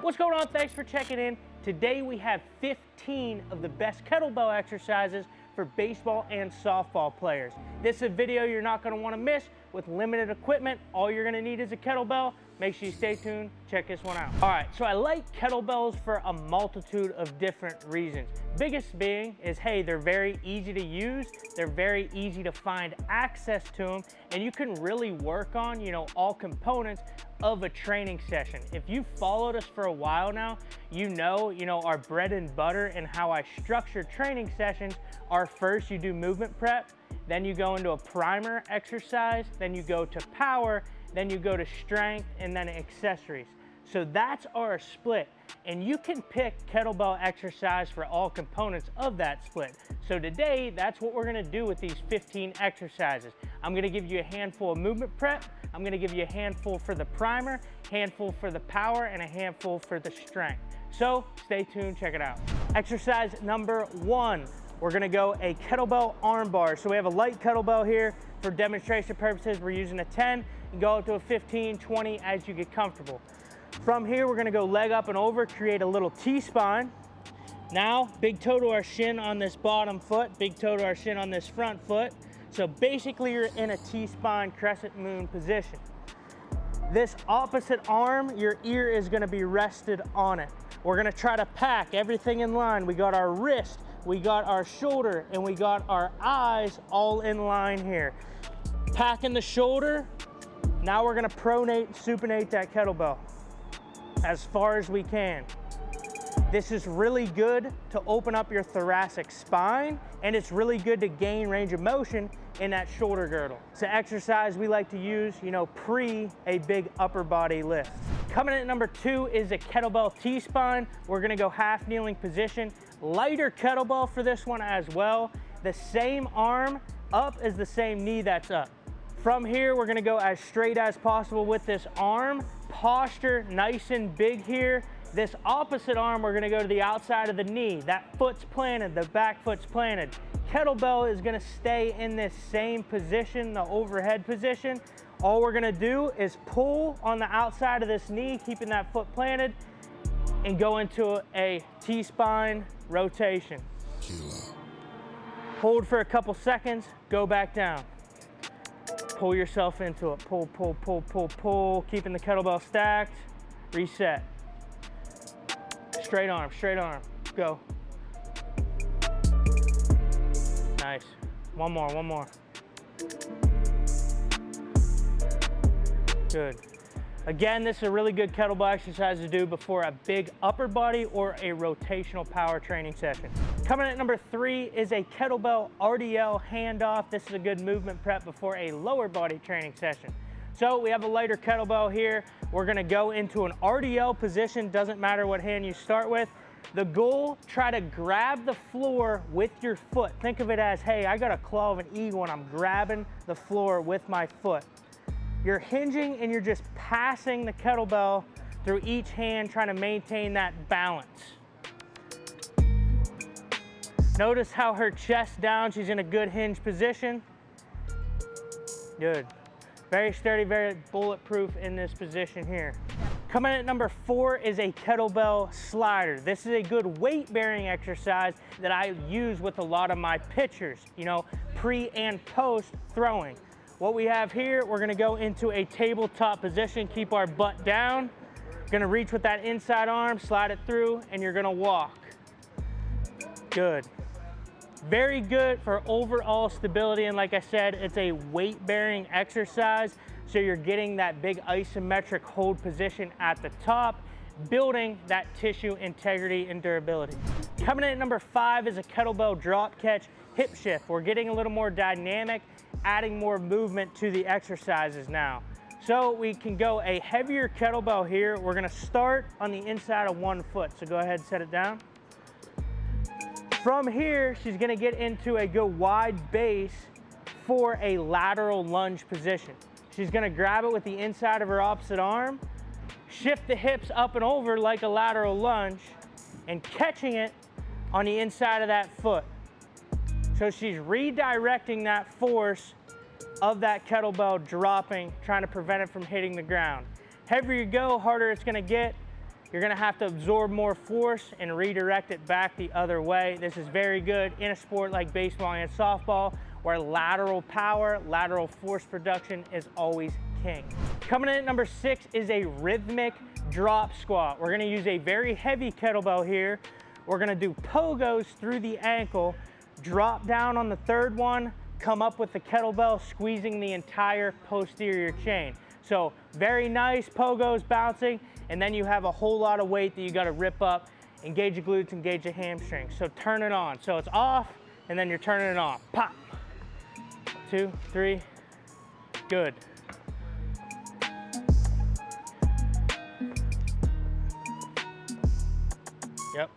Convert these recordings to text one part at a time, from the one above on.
What's going on? Thanks for checking in. Today we have 15 of the best kettlebell exercises for baseball and softball players. This is a video you're not going to want to miss. With limited equipment, all you're going to need is a kettlebell. Make sure you stay tuned, check this one out. All right, so I like kettlebells for a multitude of different reasons. Biggest being is, hey, they're very easy to use, they're very easy to find access to them, and you can really work on, all components of a training session. If you've followed us for a while now, you know our bread and butter and how I structure training sessions are first you do movement prep, then you go into a primer exercise, then you go to power, then you go to strength, and then accessories. So that's our split. And you can pick kettlebell exercise for all components of that split. So today, that's what we're gonna do with these 15 exercises. I'm gonna give you a handful of movement prep, I'm gonna give you a handful for the primer, handful for the power, and a handful for the strength. So stay tuned, check it out. Exercise number 1. We're gonna go a kettlebell arm bar. So we have a light kettlebell here. For demonstration purposes, we're using a 10. You go up to a 15, 20 as you get comfortable. From here, we're gonna go leg up and over, create a little T-spine. Now, big toe to our shin on this bottom foot, big toe to our shin on this front foot. So basically, you're in a T-spine crescent moon position. This opposite arm, your ear is gonna be rested on it. We're gonna try to pack everything in line. We got our wrist, we got our shoulder, and we got our eyes all in line here. Packing the shoulder, now we're gonna pronate, supinate that kettlebell as far as we can. This is really good to open up your thoracic spine, and it's really good to gain range of motion in that shoulder girdle. It's an exercise we like to use, pre a big upper body lift. Coming in at number 2 is a kettlebell T-spine. We're gonna go half kneeling position. Lighter kettlebell for this one as well. The same arm up as the same knee that's up. From here, we're gonna go as straight as possible with this arm. Posture nice and big here. This opposite arm, we're gonna go to the outside of the knee. That foot's planted, the back foot's planted. Kettlebell is gonna stay in this same position, the overhead position. All we're gonna do is pull on the outside of this knee, keeping that foot planted, and go into a T-spine rotation. Hold for a couple seconds, go back down. Pull yourself into it, pull, pull, pull, pull, pull, keeping the kettlebell stacked, reset. Straight arm, go. Nice, one more. Good. Again, this is a really good kettlebell exercise to do before a big upper body or a rotational power training session. Coming at number 3 is a kettlebell RDL handoff. This is a good movement prep before a lower body training session. So we have a lighter kettlebell here. We're gonna go into an RDL position, doesn't matter what hand you start with. The goal, try to grab the floor with your foot. Think of it as, hey, I got a claw of an eagle and I'm grabbing the floor with my foot. You're hinging and you're just passing the kettlebell through each hand, trying to maintain that balance. Notice how her chest down, she's in a good hinge position. Good. Very sturdy, very bulletproof in this position here. Coming at number 4 is a kettlebell slider. This is a good weight-bearing exercise that I use with a lot of my pitchers, pre and post throwing. What we have here, we're gonna go into a tabletop position, keep our butt down. Gonna reach with that inside arm, slide it through, and you're gonna walk. Good. Very good for overall stability, and like I said, it's a weight-bearing exercise, so you're getting that big isometric hold position at the top, building that tissue integrity and durability. Coming in at number 5 is a kettlebell drop catch hip shift. We're getting a little more dynamic, adding more movement to the exercises now. So we can go a heavier kettlebell here. We're gonna start on the inside of one foot. So go ahead and set it down. From here, she's gonna get into a good wide base for a lateral lunge position. She's gonna grab it with the inside of her opposite arm, shift the hips up and over like a lateral lunge, and catching it on the inside of that foot. So she's redirecting that force of that kettlebell dropping, trying to prevent it from hitting the ground. Heavier you go, harder it's gonna get. you're gonna have to absorb more force and redirect it back the other way. This is very good in a sport like baseball and softball, where lateral power, lateral force production is always king. Coming in at number 6 is a rhythmic drop squat. We're gonna use a very heavy kettlebell here. We're gonna do pogos through the ankle, drop down on the third one, come up with the kettlebell, squeezing the entire posterior chain. So very nice pogos bouncing, and then you have a whole lot of weight that you gotta rip up, engage your glutes, engage your hamstrings. So turn it on. So it's off, and then you're turning it on. Pop. 2, 3, good. Yep.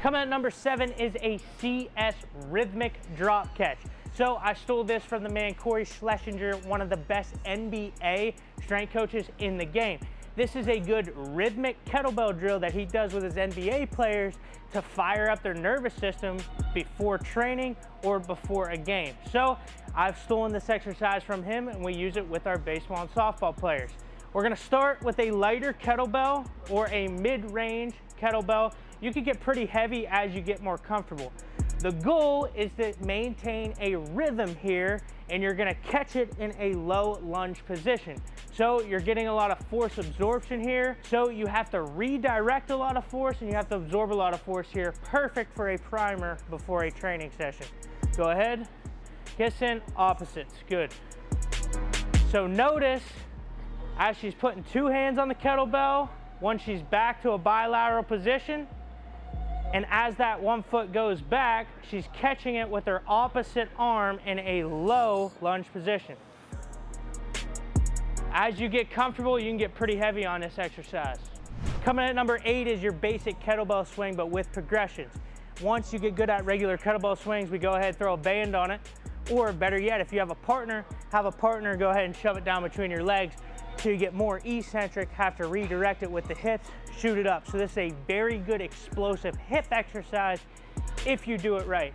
Coming at number 7 is a CS rhythmic drop catch. So I stole this from the man Corey Schlesinger, one of the best NBA strength coaches in the game. This is a good rhythmic kettlebell drill that he does with his NBA players to fire up their nervous system before training or before a game. So I've stolen this exercise from him, and we use it with our baseball and softball players. We're gonna start with a lighter kettlebell or a mid-range kettlebell. You can get pretty heavy as you get more comfortable. The goal is to maintain a rhythm here, and you're gonna catch it in a low lunge position. So you're getting a lot of force absorption here. So you have to redirect a lot of force, and you have to absorb a lot of force here. Perfect for a primer before a training session. Go ahead, kiss in, opposites, good. So notice, as she's putting 2 hands on the kettlebell, once she's back to a bilateral position, and as that 1 foot goes back, she's catching it with her opposite arm in a low lunge position. As you get comfortable, you can get pretty heavy on this exercise. Coming at number 8 is your basic kettlebell swing, but with progressions. Once you get good at regular kettlebell swings, we go ahead and throw a band on it. Or better yet, if you have a partner, go ahead and shove it down between your legs so you get more eccentric, have to redirect it with the hips, shoot it up. So this is a very good explosive hip exercise if you do it right.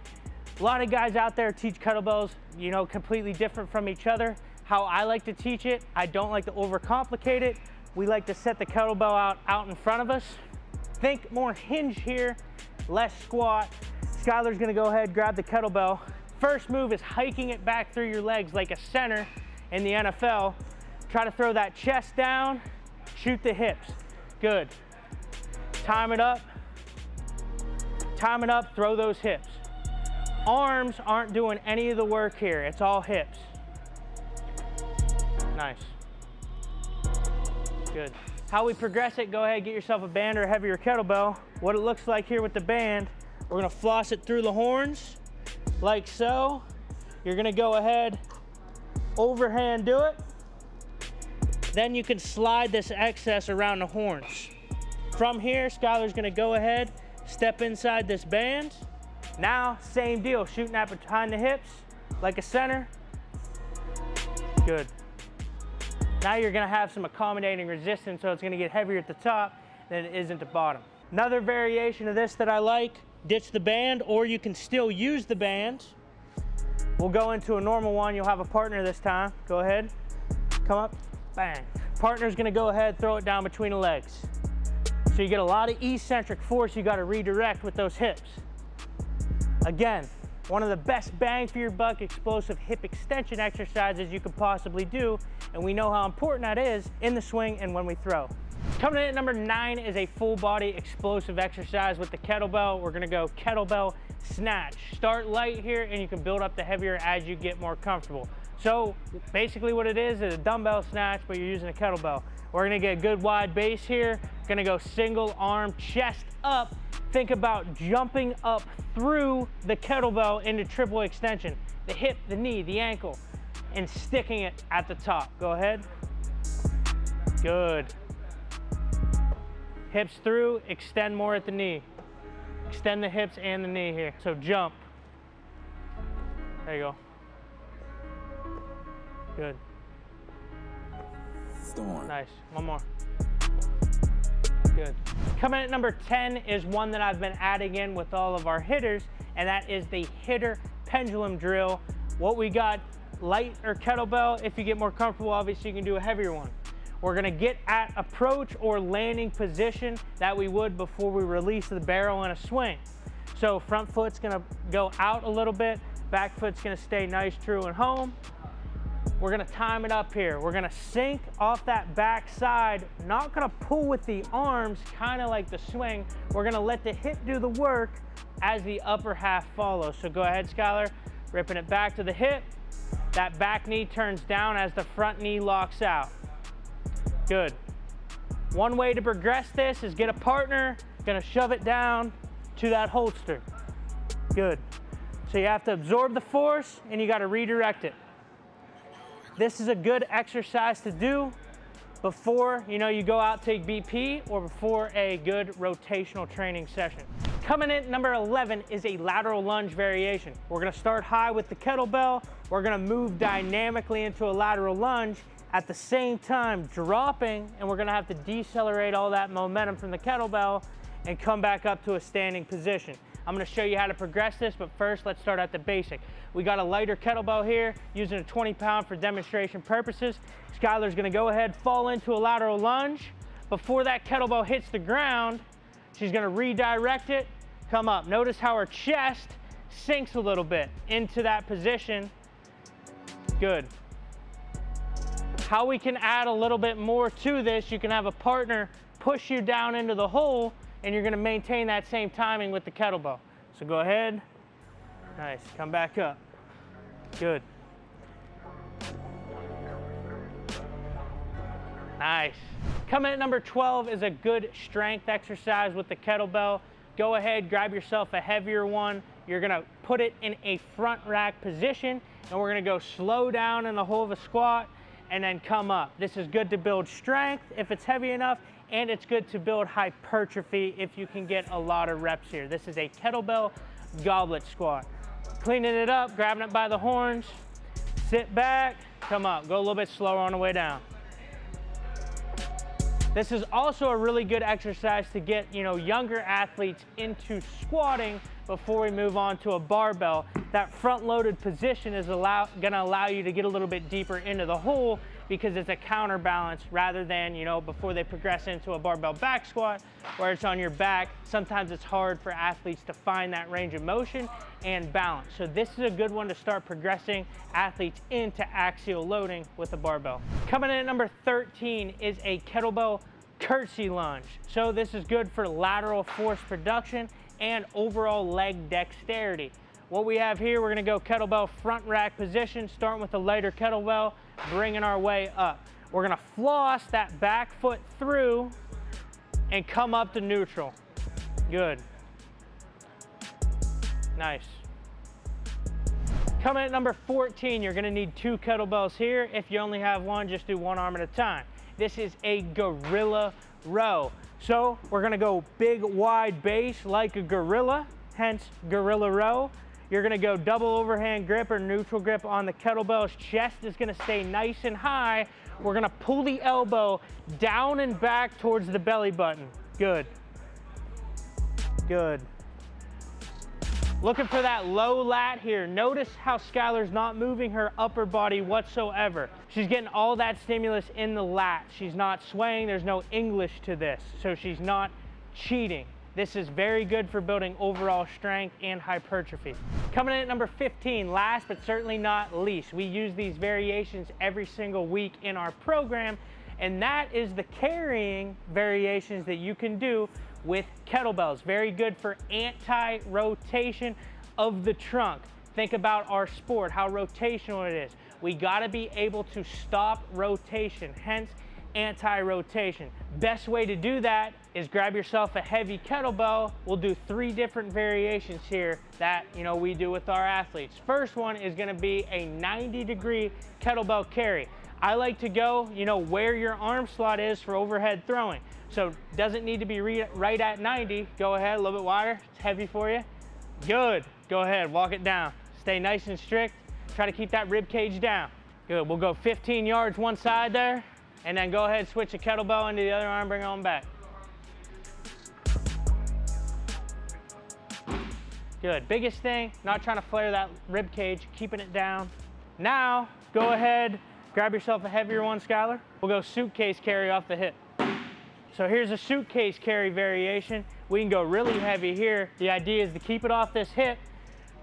A lot of guys out there teach kettlebells, you know, completely different from each other. How I like to teach it, I don't like to overcomplicate it. We like to set the kettlebell out in front of us. Think more hinge here, less squat. Skylar's gonna go ahead, grab the kettlebell. First move is hiking it back through your legs like a center in the NFL. Try to throw that chest down, shoot the hips. Good. Time it up, throw those hips. Arms aren't doing any of the work here, it's all hips. Nice. Good. How we progress it, go ahead, get yourself a band or a heavier kettlebell. What it looks like here with the band, we're gonna floss it through the horns, like so. You're gonna go ahead, overhand do it. Then you can slide this excess around the horns. From here, Skylar's gonna go ahead, step inside this band. Now, same deal, shooting that behind the hips, like a center. Good. Now you're gonna have some accommodating resistance, so it's gonna get heavier at the top than it is at the bottom. Another variation of this that I like, ditch the band, or you can still use the band. We'll go into a normal one, you'll have a partner this time. Go ahead, come up, bang. Partner's gonna go ahead, throw it down between the legs. So you get a lot of eccentric force you gotta redirect with those hips. Again, one of the best bang for your buck explosive hip extension exercises you could possibly do, and we know how important that is in the swing and when we throw. Coming in at number 9 is a full body explosive exercise with the kettlebell. We're gonna go Kettlebell Snatch. Start light here and you can build up the heavier as you get more comfortable. So basically what it is a dumbbell snatch, but you're using a kettlebell. We're gonna get a good wide base here. Gonna go single arm, chest up. Think about jumping up through the kettlebell into triple extension. The hip, the knee, the ankle, and sticking it at the top. Go ahead. Good. Hips through, extend more at the knee. Extend the hips and the knee here. So jump. There you go. Good. Storm. Nice. One more. Good. Coming at number 10 is one that I've been adding in with all of our hitters, and that is the hitter pendulum drill. What we got, light or kettlebell. If you get more comfortable, obviously you can do a heavier one. We're gonna get at approach or landing position that we would before we release the barrel in a swing. So front foot's gonna go out a little bit, back foot's gonna stay nice, true, and home. We're gonna time it up here. We're gonna sink off that back side, not gonna pull with the arms, kind of like the swing. We're gonna let the hip do the work as the upper half follows. So go ahead, Skylar, ripping it back to the hip. That back knee turns down as the front knee locks out. Good. One way to progress this is get a partner, gonna shove it down to that holster. Good. So you have to absorb the force and you gotta redirect it. This is a good exercise to do before you go out, take BP, or before a good rotational training session. Coming in at number 11 is a lateral lunge variation. We're gonna start high with the kettlebell. We're gonna move dynamically into a lateral lunge, at the same time dropping, and we're gonna have to decelerate all that momentum from the kettlebell and come back up to a standing position. I'm gonna show you how to progress this, but first let's start at the basic. We got a lighter kettlebell here, using a 20-pound for demonstration purposes. Skylar's gonna go ahead, fall into a lateral lunge. Before that kettlebell hits the ground, she's gonna redirect it, come up. Notice how her chest sinks a little bit into that position. Good. How we can add a little bit more to this, you can have a partner push you down into the hole, and you're gonna maintain that same timing with the kettlebell. So go ahead, nice, come back up, good. Nice. Coming at number 12 is a good strength exercise with the kettlebell. Go ahead, grab yourself a heavier one. You're gonna put it in a front rack position, and we're gonna go slow down in the hole of a squat and then come up. This is good to build strength if it's heavy enough, and it's good to build hypertrophy if you can get a lot of reps here. This is a kettlebell goblet squat. Cleaning it up, grabbing it by the horns, sit back, come up. Go a little bit slower on the way down. This is also a really good exercise to get younger athletes into squatting before we move on to a barbell. That front-loaded position is gonna allow you to get a little bit deeper into the hole, because it's a counterbalance rather than, before they progress into a barbell back squat where it's on your back. Sometimes it's hard for athletes to find that range of motion and balance. So this is a good one to start progressing athletes into axial loading with a barbell. Coming in at number 13 is a kettlebell curtsy lunge. So this is good for lateral force production and overall leg dexterity. What we have here, we're gonna go kettlebell front rack position, starting with a lighter kettlebell, bringing our way up. We're gonna floss that back foot through and come up to neutral. Good. Nice. Coming at number 14, you're gonna need 2 kettlebells here. If you only have one, just do one arm at a time. This is a gorilla row. So we're gonna go big, wide base like a gorilla, hence gorilla row. You're gonna go double overhand grip or neutral grip on the kettlebell's chest is gonna stay nice and high. We're gonna pull the elbow down and back towards the belly button. Good. Good. Looking for that low lat here. Notice how Skylar's not moving her upper body whatsoever. She's getting all that stimulus in the lat. She's not swaying, there's no English to this, so she's not cheating. This is very good for building overall strength and hypertrophy. Coming in at number 15, last but certainly not least, we use these variations every single week in our program, and that is the carrying variations that you can do with kettlebells. Very good for anti-rotation of the trunk. Think about our sport, how rotational it is. We gotta be able to stop rotation, hence anti-rotation. Best way to do that is grab yourself a heavy kettlebell. We'll do 3 different variations here that we do with our athletes. First one is gonna be a 90-degree kettlebell carry. I like to go where your arm slot is for overhead throwing. So doesn't need to be right at 90. Go ahead, a little bit wider. It's heavy for you. Good. Go ahead, walk it down. Stay nice and strict. Try to keep that rib cage down. Good. We'll go 15 yards one side there, and then go ahead, switch the kettlebell into the other arm, bring it on back. Good. Biggest thing, not trying to flare that rib cage, keeping it down. Now, go ahead, Grab yourself a heavier one, Skylar. We'll go suitcase carry off the hip. So here's a suitcase carry variation. We can go really heavy here. The idea is to keep it off this hip,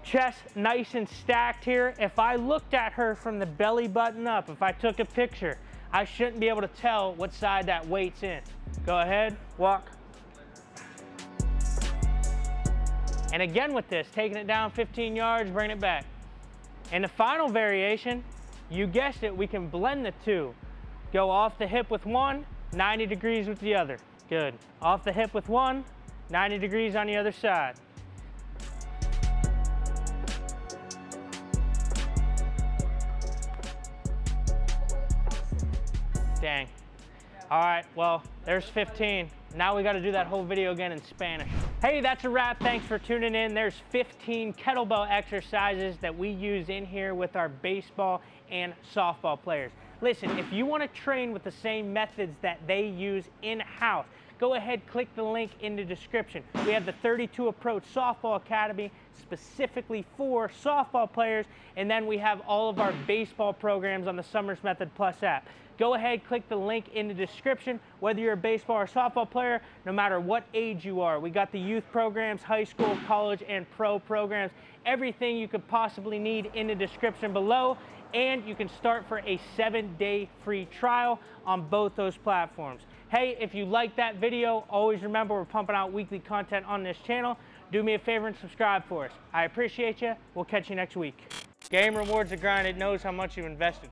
chest nice and stacked here. If I looked at her from the belly button up, if I took a picture, I shouldn't be able to tell what side that weight's in. Go ahead, walk. And again with this, taking it down 15 yards, bringing it back. And the final variation, you guessed it, we can blend the two. Go off the hip with one, 90 degrees with the other. Good. Off the hip with one, 90 degrees on the other side. Dang. All right, well, there's 15. Now we got to do that whole video again in Spanish. Hey, that's a wrap. Thanks for tuning in. There's 15 kettlebell exercises that we use in here with our baseball and softball players. Listen, if you want to train with the same methods that they use in-house, go ahead, click the link in the description. We have the 32 Approach Softball Academy specifically for softball players, and then we have all of our baseball programs on the Summers Method Plus app. Go ahead, click the link in the description, whether you're a baseball or softball player, no matter what age you are. We got the youth programs, high school, college, and pro programs, everything you could possibly need in the description below, and you can start for a 7-day free trial on both those platforms. Hey, if you like that video, always remember we're pumping out weekly content on this channel. Do me a favor and subscribe for us. I appreciate you. We'll catch you next week. Game rewards the grind. It knows how much you invested.